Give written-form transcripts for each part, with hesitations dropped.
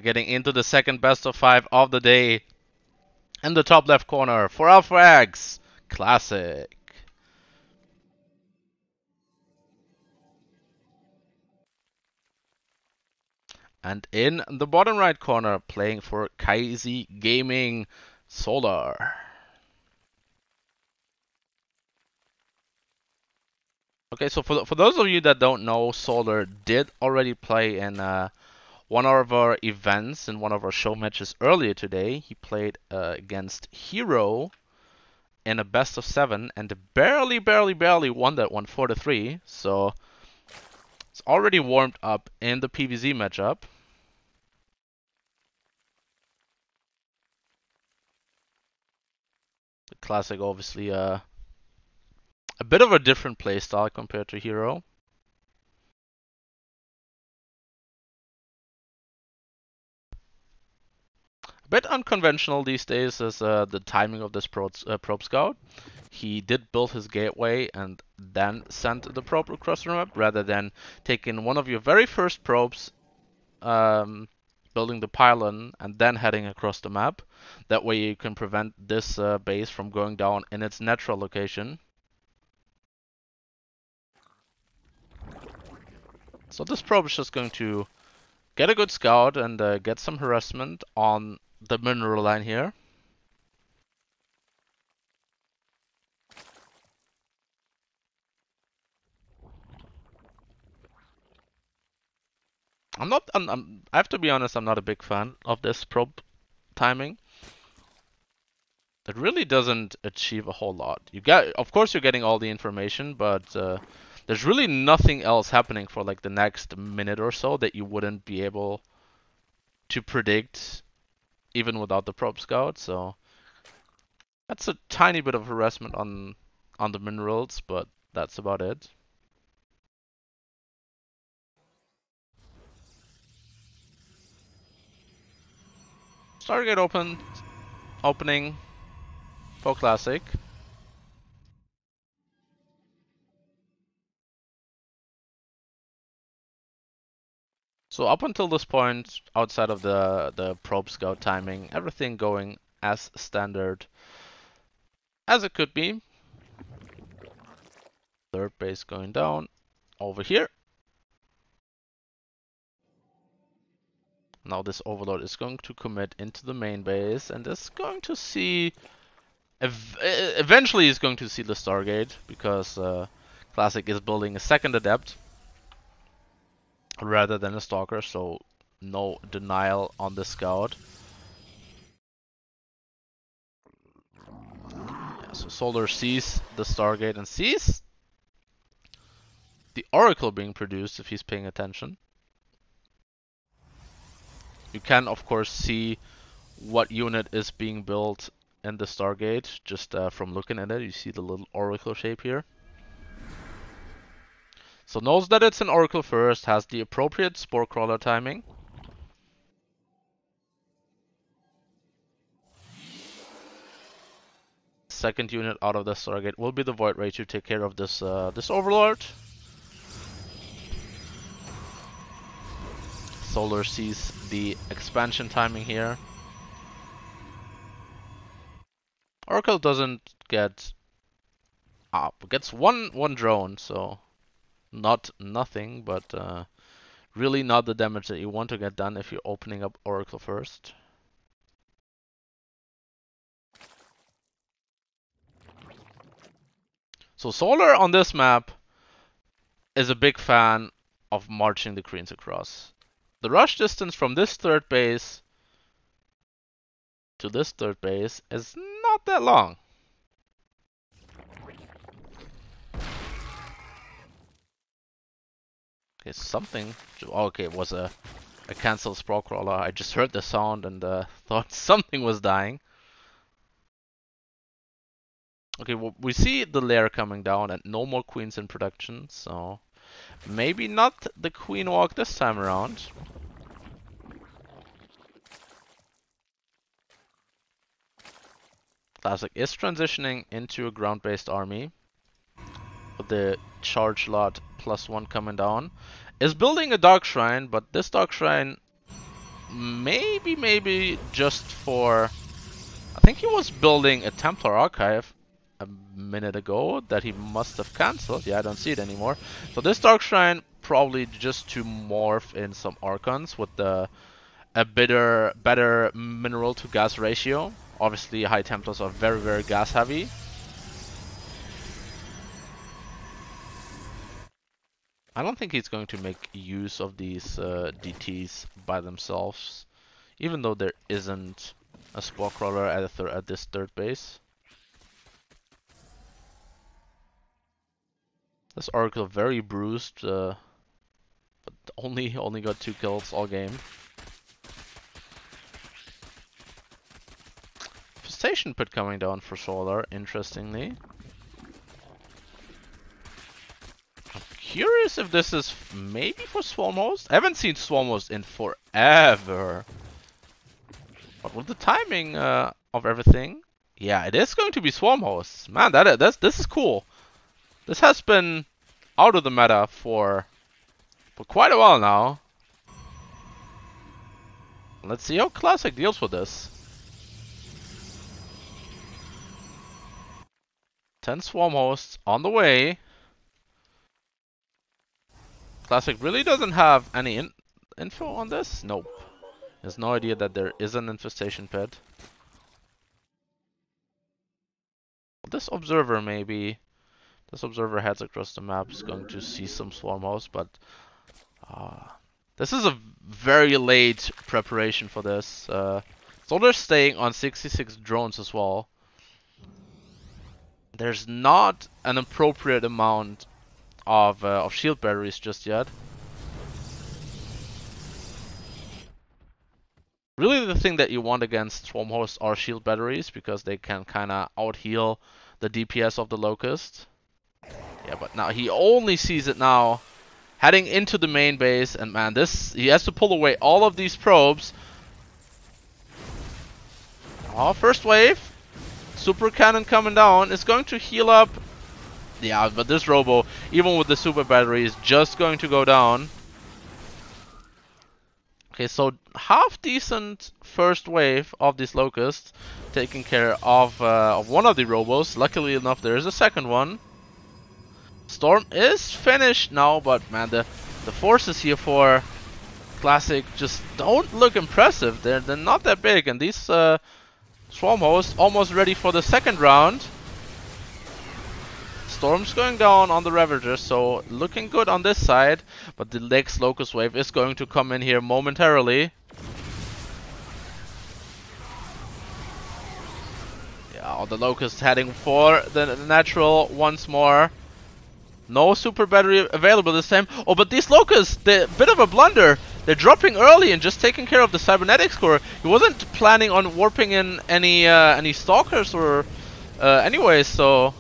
We're getting into the second best of 5 of the day. In the top left corner, for Alpha X, Classic. And in the bottom right corner, playing for Kaisi Gaming, Solar. Okay, so for those of you that don't know, Solar did already play in one of our events, in one of our show matches earlier today. He played against Hero in a best of 7 and barely won that one 4-3. So it's already warmed up in the PvZ matchup. The Classic, obviously, a bit of a different playstyle compared to Hero. A bit unconventional these days is the timing of this probe scout. He did build his gateway and then sent the probe across the map, rather than taking one of your very first probes, building the pylon, and then heading across the map. That way you can prevent this base from going down in its natural location. So this probe is just going to get a good scout and get some harassment on the mineral line here. I have to be honest, I'm not a big fan of this probe timing. It really doesn't achieve a whole lot. Of course you're getting all the information, but there's really nothing else happening for like the next minute or so that you wouldn't be able to predict even without the probe scout. So that's a tiny bit of harassment on the minerals, but that's about it. Stargate opening for Classic. So up until this point, outside of the probe scout timing, everything going as standard as it could be. Third base going down over here. Now this overlord is going to commit into the main base and is going to see... Eventually he's going to see the Stargate, because Classic is building a second Adept rather than a Stalker, so no denial on the scout. Yeah, so Solar sees the Stargate and sees the Oracle being produced if he's paying attention. You can of course see what unit is being built in the Stargate just from looking at it. You see the little Oracle shape here. So knows that it's an Oracle first, has the appropriate Spore Crawler timing. Second unit out of the Stargate will be the Void Ray to take care of this this Overlord. Solar sees the expansion timing here. Oracle doesn't get gets one drone, so not nothing, but really not the damage that you want to get done if you're opening up Oracle first. So Solar on this map is a big fan of marching the Queens across. The rush distance from this third base to this third base is not that long. Okay, something. Okay, it was a cancelled Sprawl Crawler. I just heard the sound and thought something was dying. Okay, well, we see the lair coming down and no more queens in production, so maybe not the queen walk this time around. Classic is transitioning into a ground-based army with the charge lot +1 coming down. Is building a Dark Shrine, but this Dark Shrine maybe just for... I think he was building a Templar Archive a minute ago that he must have cancelled. Yeah, I don't see it anymore. So this Dark Shrine probably just to morph in some Archons with a better mineral to gas ratio. Obviously, High Templars are very gas heavy. I don't think he's going to make use of these DTs by themselves, even though there isn't a Spore Crawler at this third base. This Oracle very bruised, but only got 2 kills all game. Station Pit coming down for Solar, interestingly. I'm curious if this is maybe for Swarmhost. I haven't seen Swarmhost in forever. But with the timing of everything, yeah, it is going to be Swarmhost. Man, this is cool. This has been out of the meta for quite a while now. Let's see how Classic deals with this. 10 Swarm Hosts on the way. Classic really doesn't have any info on this? Nope. He has no idea that there is an infestation pit. This observer maybe... This observer heads across the map is going to see some Swarm Hosts, but... this is a very late preparation for this. So they're staying on 66 drones as well. There's not an appropriate amount of shield batteries just yet. Really the thing that you want against Swarm Hosts are shield batteries, because they can kinda out-heal the DPS of the Locust. Yeah, but now he only sees it now, heading into the main base, and man, he has to pull away all of these probes. Oh, first wave. Super Cannon coming down is going to heal up. Yeah, but this Robo, even with the super battery, is just going to go down. Okay, so half decent first wave of these Locusts, taking care of one of the Robos. Luckily enough, there is a second one. Storm is finished now, but man, the forces here for Classic just don't look impressive. They're not that big, and these Swarm Hosts almost ready for the second round. Storm's going down on the Ravager, so looking good on this side, but the next Locust Wave is going to come in here momentarily. Yeah, the Locust heading for the natural once more. No super battery available this time. Oh, but these Locusts, they're a bit of a blunder. They're dropping early and just taking care of the Cybernetics core. He wasn't planning on warping in any Stalkers or anyways, so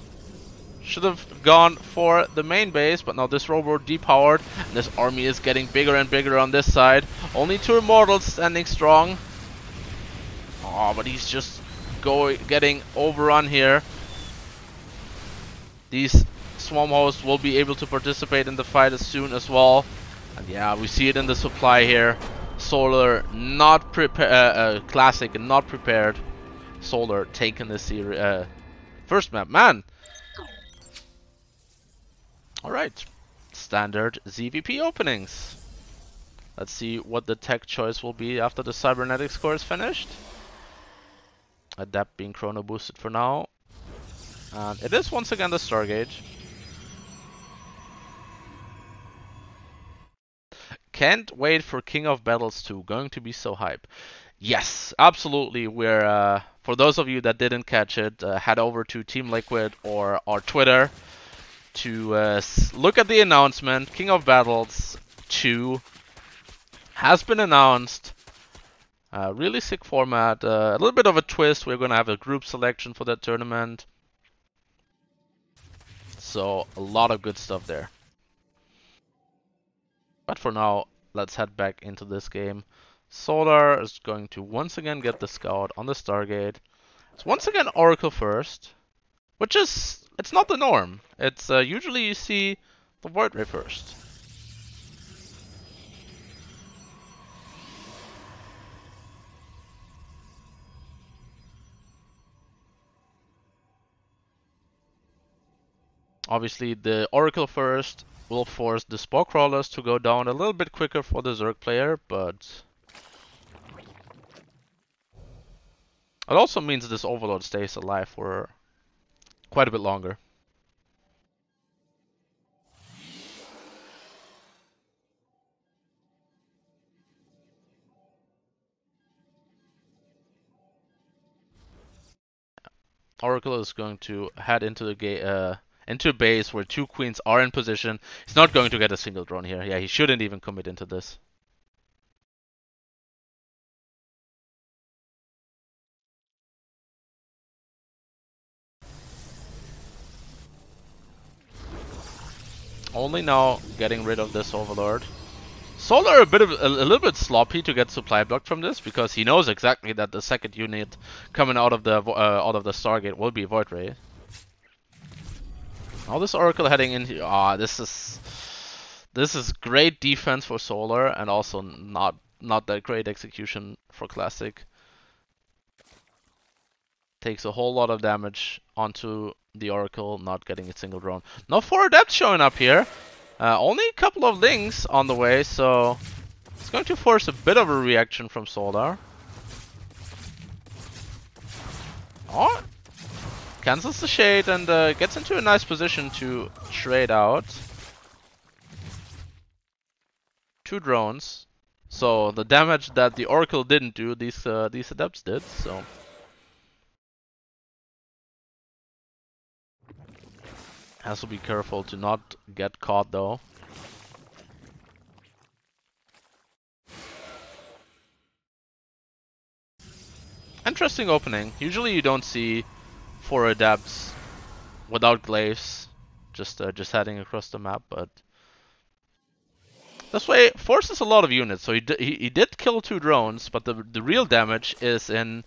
should have gone for the main base, but now this Robo depowered, and this army is getting bigger and bigger on this side. Only 2 Immortals standing strong. Oh, but he's just getting overrun here. These Swarm Hosts will be able to participate in the fight as soon as well. And yeah, we see it in the supply here. Solar not prepared, Classic not prepared. Solar taking this first map, man. Alright, standard ZVP openings. Let's see what the tech choice will be after the Cybernetics core is finished. Adapt being chrono boosted for now. And it is once again the Stargate. Can't wait for King of Battles 2, going to be so hype. Yes, absolutely. We're for those of you that didn't catch it, head over to Team Liquid or our Twitter to look at the announcement. King of Battles 2 has been announced. Really sick format. A little bit of a twist. We're going to have a group selection for that tournament. So a lot of good stuff there. But for now, let's head back into this game. Solar is going to once again get the scout on the Stargate. It's once again Oracle first, which is, it's not the norm. It's usually you see the Void Ray first. Obviously, the Oracle first will force the Spore Crawlers to go down a little bit quicker for the Zerg player, but it also means this Overlord stays alive for quite a bit longer. Oracle is going to head into the into a base where 2 queens are in position. He's not going to get a single drone here. Yeah, he shouldn't even commit into this. Only now getting rid of this Overlord. Solar a little bit sloppy to get supply blocked from this because he knows exactly that the second unit coming out of the Stargate will be Void Ray. Now this Oracle heading in here. Ah, this is great defense for Solar and also not that great execution for Classic. Takes a whole lot of damage onto the Oracle, not getting a single drone. No 4 Adepts showing up here. Only a couple of Lings on the way, so it's going to force a bit of a reaction from Solar. Oh, cancels the Shade and gets into a nice position to trade out 2 drones. So the damage that the Oracle didn't do, these Adepts did. So has to be careful to not get caught though. Interesting opening. Usually you don't see 4 Adepts without glaives, just heading across the map, but this way forces a lot of units. So he did kill 2 drones, but the real damage is in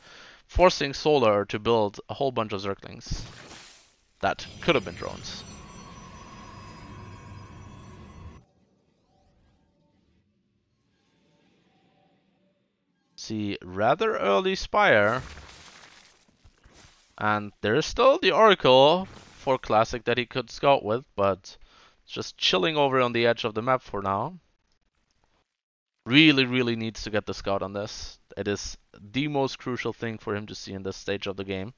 forcing Solar to build a whole bunch of Zerglings that could have been drones. See, rather early Spire. And there is still the Oracle for Classic that he could scout with, but just chilling over on the edge of the map for now. Really needs to get the scout on this. It is the most crucial thing for him to see in this stage of the game.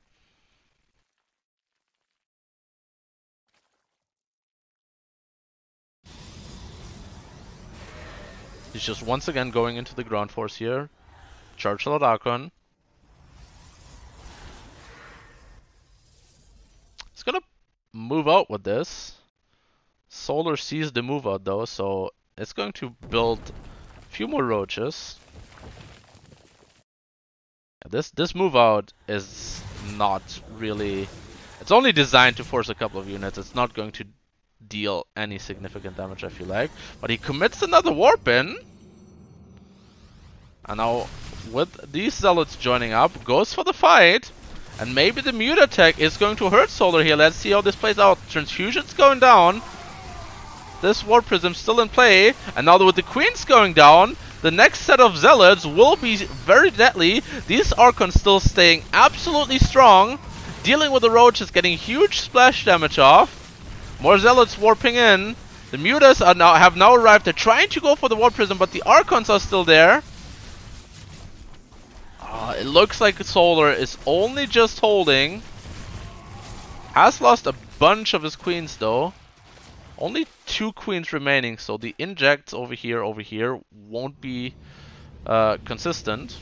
He's just once again going into the ground force here. Charge Lord Archon. He's gonna move out with this. Solar sees the move out though, so it's going to build a few more roaches. This move out is not really... It's only designed to force a couple of units. It's not going to deal any significant damage, I feel like. But he commits another warp in. And now, with these Zealots joining up, goes for the fight. And maybe the mute attack is going to hurt Solar here. Let's see how this plays out. Transfusion's going down. This Warp Prism's still in play. And now with the Queens going down, the next set of Zealots will be very deadly. These Archons still staying absolutely strong. Dealing with the Roaches, getting huge splash damage off. More Zealots warping in. The Mutas have now arrived. They're trying to go for the Warp Prism, but the Archons are still there. It looks like Solar is only just holding. Has lost a bunch of his queens though. Only 2 queens remaining, so the injects over here won't be consistent.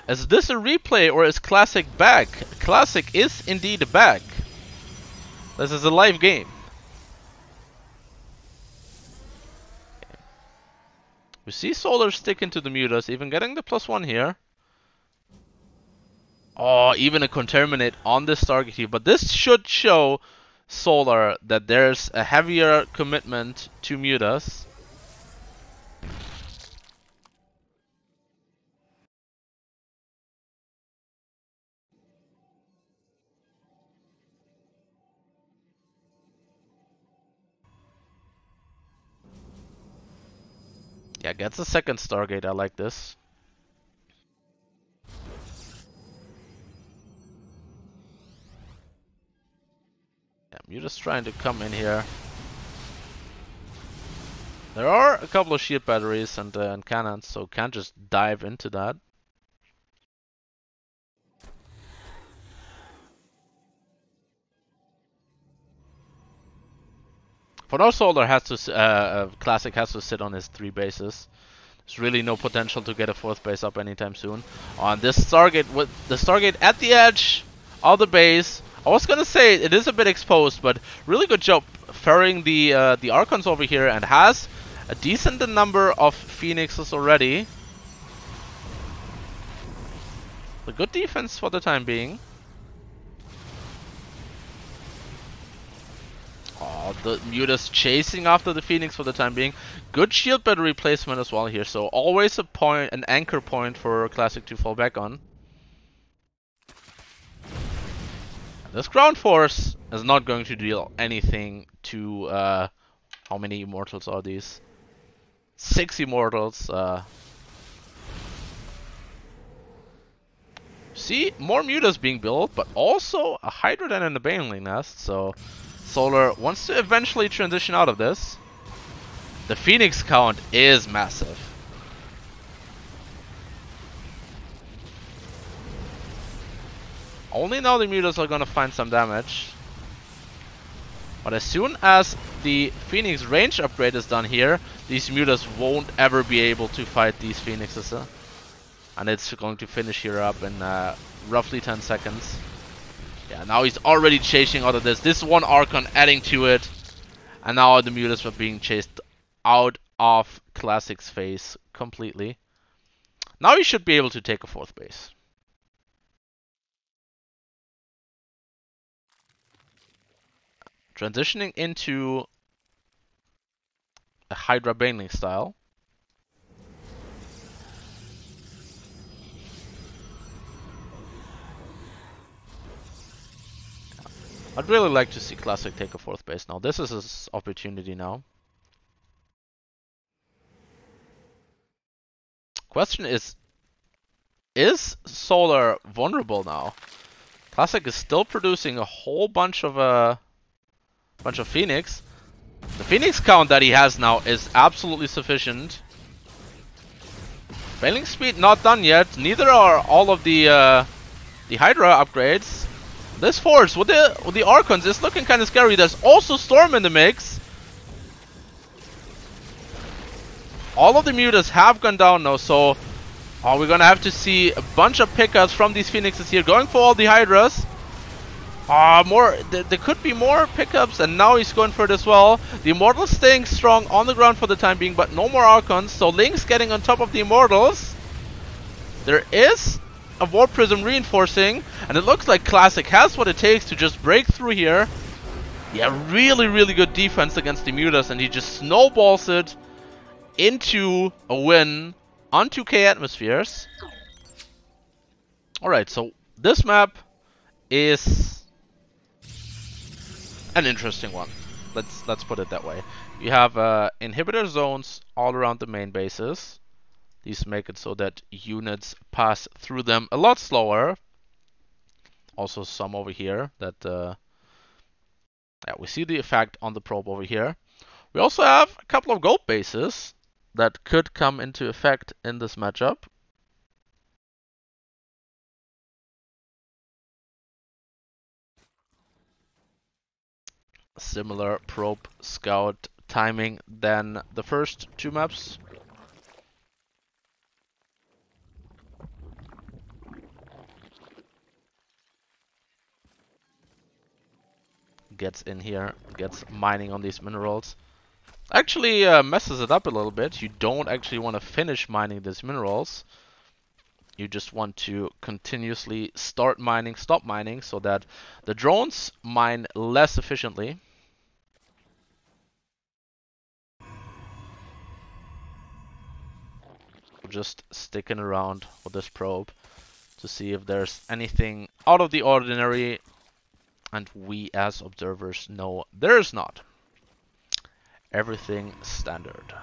Is this a replay or is Classic back? Classic is indeed back. This is a live game. We see Solar sticking to the Mutas, even getting the +1 here. Oh, even a Contaminate on this target here. But this should show Solar that there's a heavier commitment to Mutas. Yeah, gets a second Stargate. I like this. Yeah, you're just trying to come in here. There are a couple of shield batteries and cannons, so can't just dive into that. For now, Solar has to Classic has to sit on his 3 bases. There's really no potential to get a 4th base up anytime soon. On this Stargate, with the Stargate at the edge of the base, I was gonna say it is a bit exposed, but really good job ferrying the Archons over here, and has a decent number of Phoenixes already. A good defense for the time being. Oh, the Mutas chasing after the Phoenix for the time being. Good shield battery placement as well here, so always a point, an anchor point for Classic to fall back on. And this ground force is not going to deal anything to how many immortals are these? 6 immortals. See, more Mutas being built, but also a Hydra and a Baneling Nest, so Solar wants to eventually transition out of this. The Phoenix count is massive. Only now the Mutas are gonna find some damage. But as soon as the Phoenix range upgrade is done here, these Mutas won't ever be able to fight these Phoenixes. And it's going to finish here up in roughly 10 seconds. Yeah, now he's already chasing out of this. This one Archon adding to it. And now the Mutas are being chased out of Classic's face completely. Now he should be able to take a 4th base. Transitioning into a Hydra Baneling style. I'd really like to see Classic take a 4th base now. This is his opportunity now. Question is Solar vulnerable now? Classic is still producing a whole bunch of Phoenix. The Phoenix count that he has now is absolutely sufficient. Baneling speed not done yet. Neither are all of the Hydra upgrades. This force with the Archons is looking kind of scary. There's also Storm in the mix. All of the Mutas have gone down now, so we're gonna have to see a bunch of pickups from these Phoenixes here, going for all the Hydras. There could be more pickups, and now he's going for it as well. The Immortals staying strong on the ground for the time being, but no more Archons, so Link's getting on top of the Immortals. There is a Warp Prism reinforcing, and it looks like Classic has what it takes to just break through here. Yeah, really good defense against the Mutas, and he just snowballs it into a win on 2K Atmospheres. Alright, so this map is an interesting one. Let's put it that way. You have inhibitor zones all around the main bases. These make it so that units pass through them a lot slower. Also some over here that yeah, we see the effect on the probe over here. We also have a couple of gold bases that could come into effect in this matchup. Similar probe scout timing than the first 2 maps. Gets in here, gets mining on these minerals. Actually messes it up a little bit. You don't actually want to finish mining these minerals. You just want to continuously start mining, stop mining, so that the drones mine less efficiently. Just sticking around with this probe to see if there's anything out of the ordinary, and we as observers know there's not. Everything standard.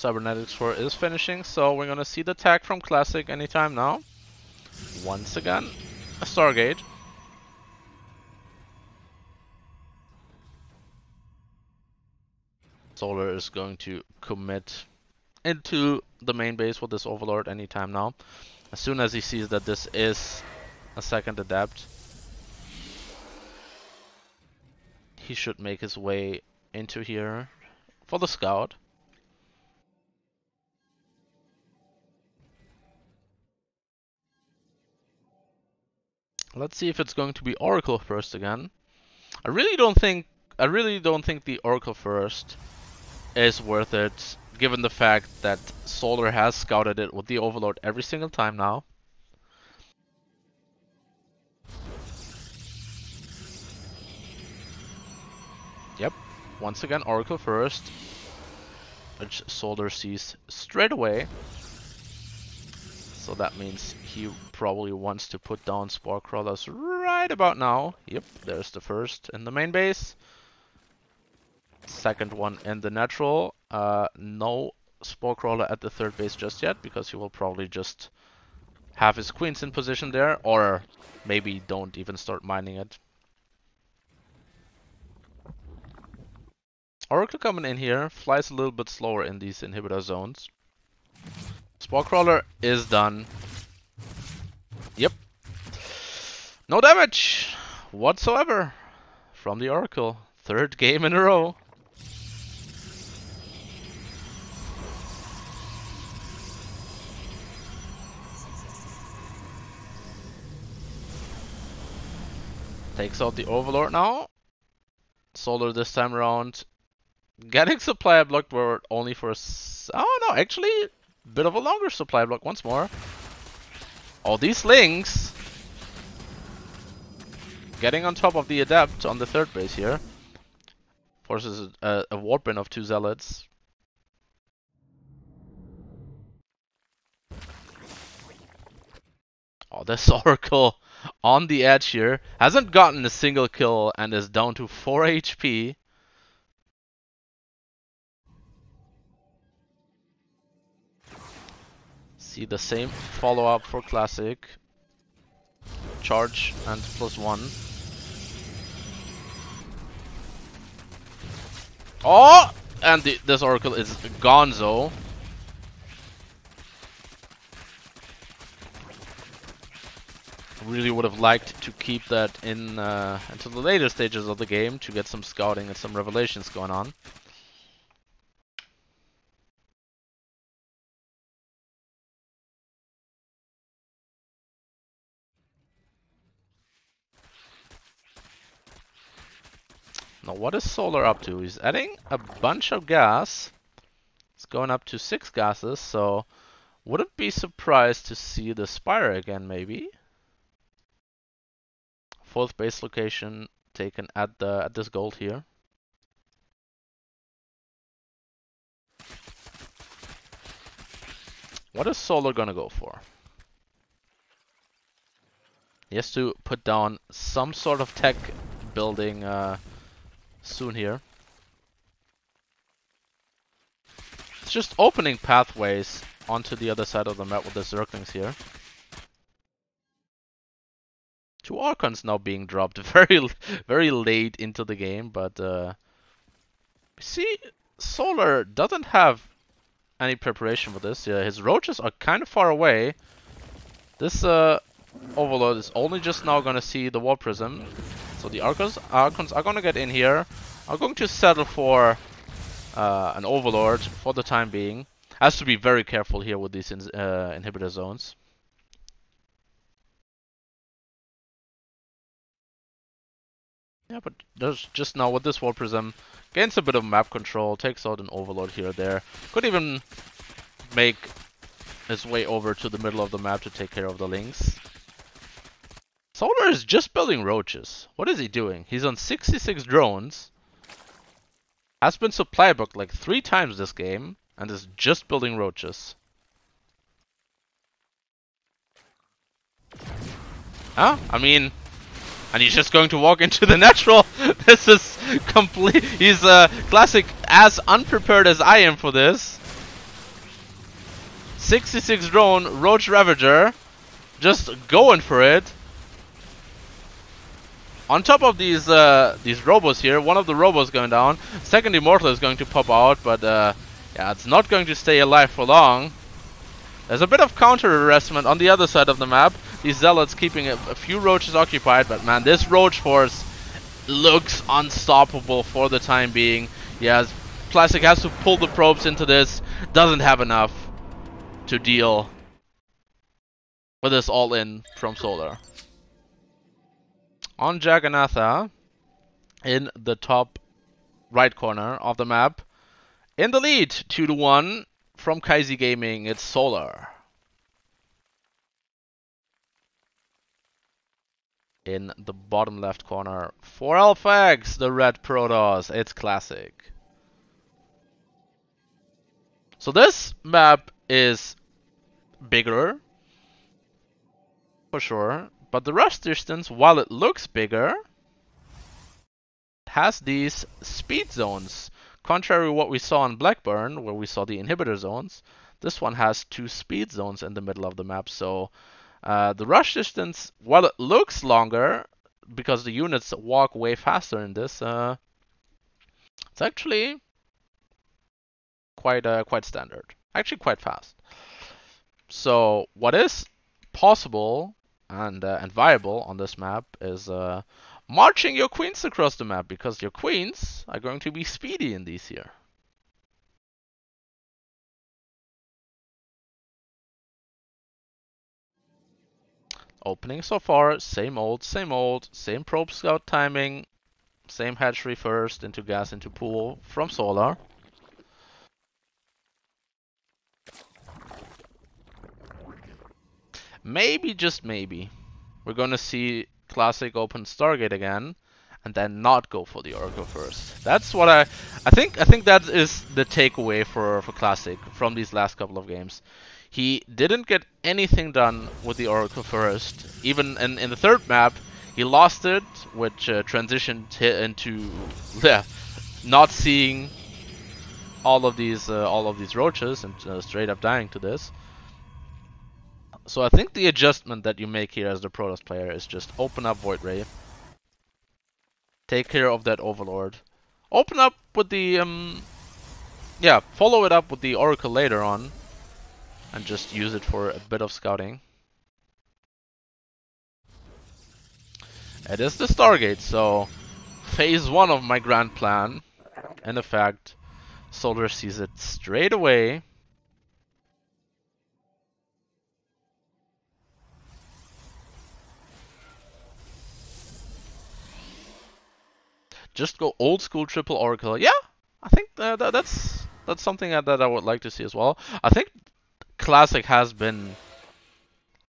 Cybernetics 4 is finishing, so we're gonna see the tag from Classic anytime now. Once again, a Stargate. Solar is going to commit into the main base with this Overlord anytime now. As soon as he sees that this is a second Adept, he should make his way into here for the Scout. Let's see if it's going to be Oracle first again. I really don't think the Oracle first is worth it, given the fact that Solar has scouted it with the Overlord every single time now. Yep, once again Oracle first, which Solar sees straight away. So that means he probably wants to put down Spore Crawlers right about now. Yep, there's the first in the main base. Second one in the natural. No Spore Crawler at the third base just yet, because he will probably just have his queens in position there, or maybe don't even start mining it. Oracle coming in here, flies a little bit slower in these inhibitor zones. Spore Crawler is done. Yep. No damage whatsoever from the Oracle. Third game in a row. Takes out the Overlord now. Solar this time around. Getting supply block were only for oh no, actually bit of a longer supply block once more. All these links getting on top of the Adept on the third base here. Forces a warp in of 2 Zealots. Oh, this Oracle on the edge here. Hasn't gotten a single kill and is down to 4 HP. See the same follow-up for Classic. Charge and +1. Oh! And this Oracle is gonzo. Really would have liked to keep that in until the later stages of the game to get some scouting and some revelations going on. Now what is Solar up to? He's adding a bunch of gas. It's going up to 6 gases, so wouldn't be surprised to see the Spire again maybe. 4th base location taken at this gold here. What is Solar gonna go for? He has to put down some sort of tech building soon here. It's just opening pathways onto the other side of the map with the Zerglings here. 2 Archons now being dropped very late into the game, but see, Solar doesn't have any preparation for this. His roaches are kind of far away. This Overlord is only just now gonna see the War Prism. So the Archons are gonna get in here. Are going to settle for an Overlord for the time being. Has to be very careful here with these inhibitor zones. Yeah, but there's just now with this War Prism, gains a bit of map control, takes out an Overlord here or there. Could even make his way over to the middle of the map to take care of the links. Solar is just building roaches. What is he doing? He's on 66 drones. Has been supply booked like 3 times this game and is just building roaches. Huh? I mean, and he's just going to walk into the natural. This is complete. He's Classic as unprepared as I am for this. 66 drone, Roach Ravager, just going for it. On top of these robos here, one of the robos going down. Second Immortal is going to pop out, but yeah, it's not going to stay alive for long. There's a bit of counter-harassment on the other side of the map. These Zealots keeping a few roaches occupied, but man, this roach force looks unstoppable for the time being. Yeah, Classic has to pull the probes into this. Doesn't have enough to deal with this all-in from Solar. On Jagannatha, in the top right corner of the map, in the lead, 2-1 from Kaisi Gaming, it's Solar. In the bottom left corner, for Alphax, the red Protoss, it's Classic. So this map is bigger, for sure, but the rush distance, while it looks bigger, has these speed zones. Contrary to what we saw in Blackburn, where we saw the inhibitor zones, this one has 2 speed zones in the middle of the map. So the rush distance, while it looks longer, because the units walk way faster in this, it's actually quite standard. Actually quite fast. So what is possible and viable on this map is marching your queens across the map, because your queens are going to be speedy in these here. Opening so far, same old, same probe scout timing, same hatchery first, into gas, into pool from Solar. Maybe, just maybe, we're gonna see Classic open Stargate again, and then not go for the Oracle first. That's what I think that is the takeaway for Classic from these last couple of games. He didn't get anything done with the Oracle first. Even in the third map, he lost it, which transitioned into not seeing all of these roaches and straight up dying to this. So I think the adjustment that you make here as the Protoss player is just open up Void Ray, take care of that Overlord, open up with the follow it up with the Oracle later on, and just use it for a bit of scouting. It is the Stargate, so phase 1 of my grand plan, in effect, Solar sees it straight away. Just go old school triple Oracle. Yeah, I think that's something that I would like to see as well. I think Classic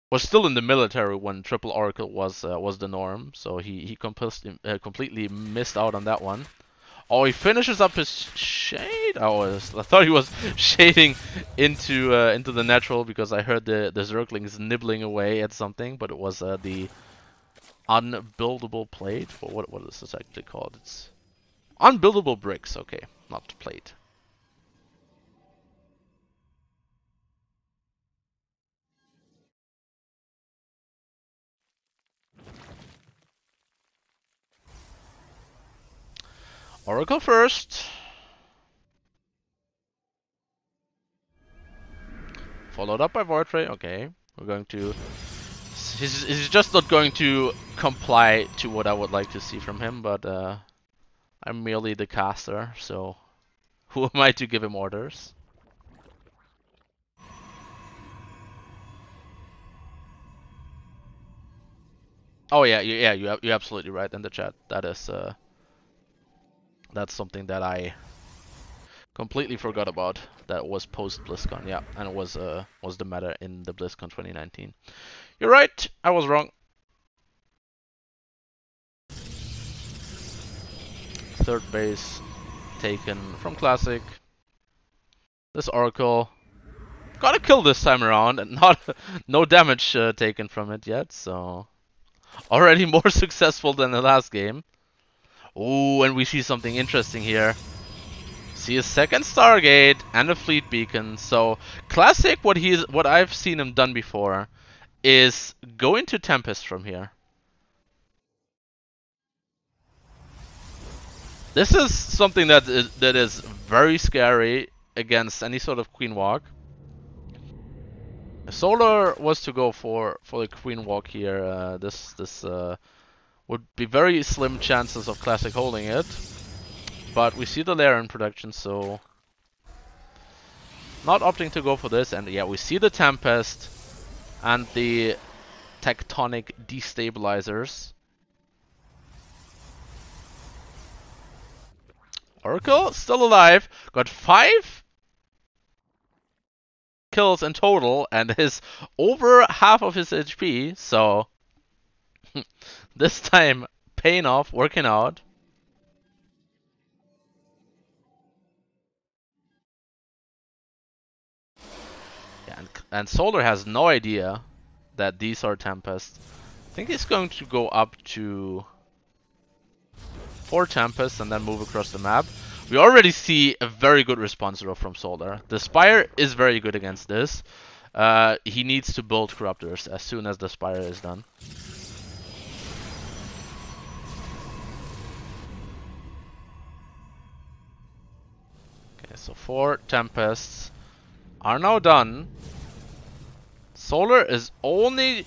was still in the military when triple Oracle was the norm, so he completely missed out on that one. Oh, he finishes up his shade. I thought he was shading into the natural, because I heard the Zerglings nibbling away at something, but it was the unbuildable plate. What is this actually called? It's unbuildable bricks. Okay, not plate. Oracle first. Followed up by Void Ray. Okay, we're going to... He's just not going to comply to what I would like to see from him, but I'm merely the caster, so who am I to give him orders? Oh yeah, you're absolutely right in the chat. That is that's something that I completely forgot about. That was post BlizzCon, yeah, and it was the meta in the BlizzCon 2019. You're right, I was wrong. Third base taken from Classic. This Oracle got a kill this time around, and no damage taken from it yet, so already more successful than the last game. Oh, and we see something interesting here. see a second Stargate and a fleet beacon. So Classic, what I've seen him done before, is go into Tempest from here. This is something that is very scary against any sort of Queen Walk. If Solar was to go for the Queen Walk here, this would be very slim chances of Classic holding it. But we see the lair in production, so not opting to go for this. And yeah, we see the Tempest and the tectonic destabilizers. Oracle still alive, got 5 kills in total and is over half of his HP, so this time paying off, working out. Yeah, and Solar has no idea that these are Tempests. I think he's going to go up to 4 Tempests and then move across the map. We already see a very good response row from Solar. The Spire is very good against this. He needs to build Corruptors as soon as the Spire is done. Okay, so 4 Tempests are now done. Solar is only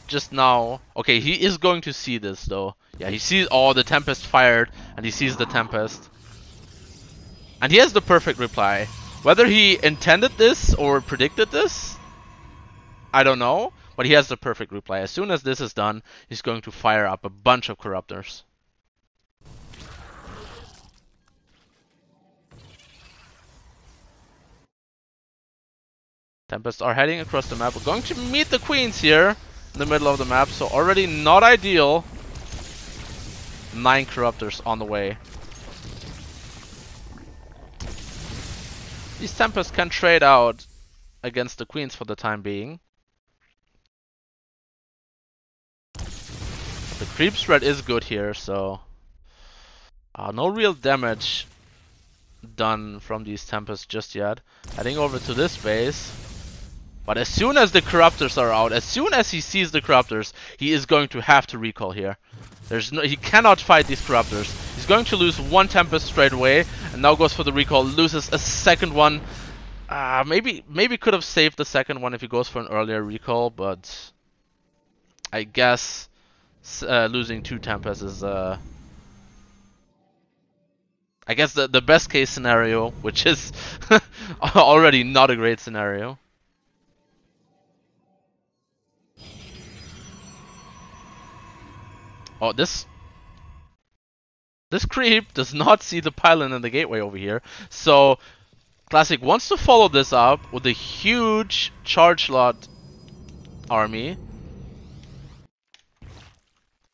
just now... Okay, he is going to see this though. Yeah, he sees all the Tempest fired and he sees the Tempest. And he has the perfect reply. Whether he intended this or predicted this, I don't know. But he has the perfect reply. As soon as this is done, he's going to fire up a bunch of Corruptors. Tempests are heading across the map. We're going to meet the Queens here in the middle of the map, so already not ideal. 9 Corruptors on the way. These Tempests can trade out against the Queens for the time being. The creep spread is good here, so no real damage done from these Tempests just yet. Heading over to this base. But as soon as the Corruptors are out, as soon as he sees the Corruptors, he is going to have to recall here. He cannot fight these Corruptors. He's going to lose 1 Tempest straight away, and now goes for the recall, loses a second one. Maybe could have saved the second one if he goes for an earlier recall, but I guess losing 2 Tempests is I guess the best case scenario, which is already not a great scenario. Oh, this creep does not see the pylon in the gateway over here. So Classic wants to follow this up with a huge charge lot army.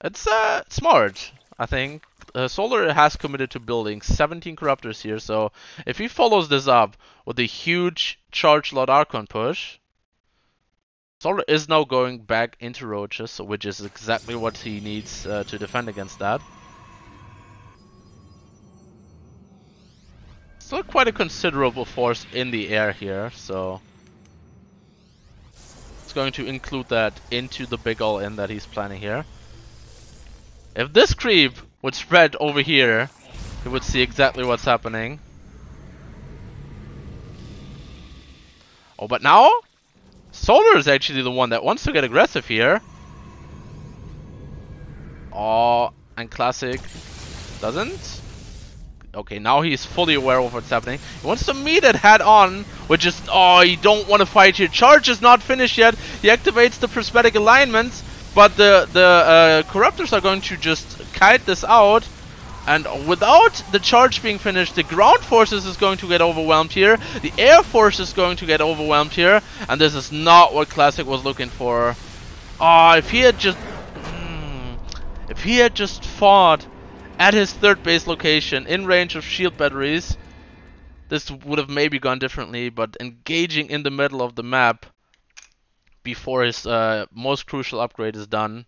It's smart, I think. Solar has committed to building 17 Corruptors here, so if he follows this up with a huge charge lot Archon push, Solar is now going back into Roaches, which is exactly what he needs to defend against that. Still quite a considerable force in the air here, so it's going to include that into the big all-in that he's planning here. If this creep would spread over here, he would see exactly what's happening. Oh, but now Solar is actually the one that wants to get aggressive here. Oh, and Classic doesn't. Okay, now he's fully aware of what's happening. He wants to meet it head on, which is... Oh, you don't want to fight here. Charge is not finished yet. He activates the prismatic alignments, but the Corruptors are going to just kite this out. And without the charge being finished, the ground forces is going to get overwhelmed here. The air force is going to get overwhelmed here. And this is not what Classic was looking for. Oh, if he had just... if he had just fought at his 3rd base location in range of shield batteries, this would have maybe gone differently. But engaging in the middle of the map before his most crucial upgrade is done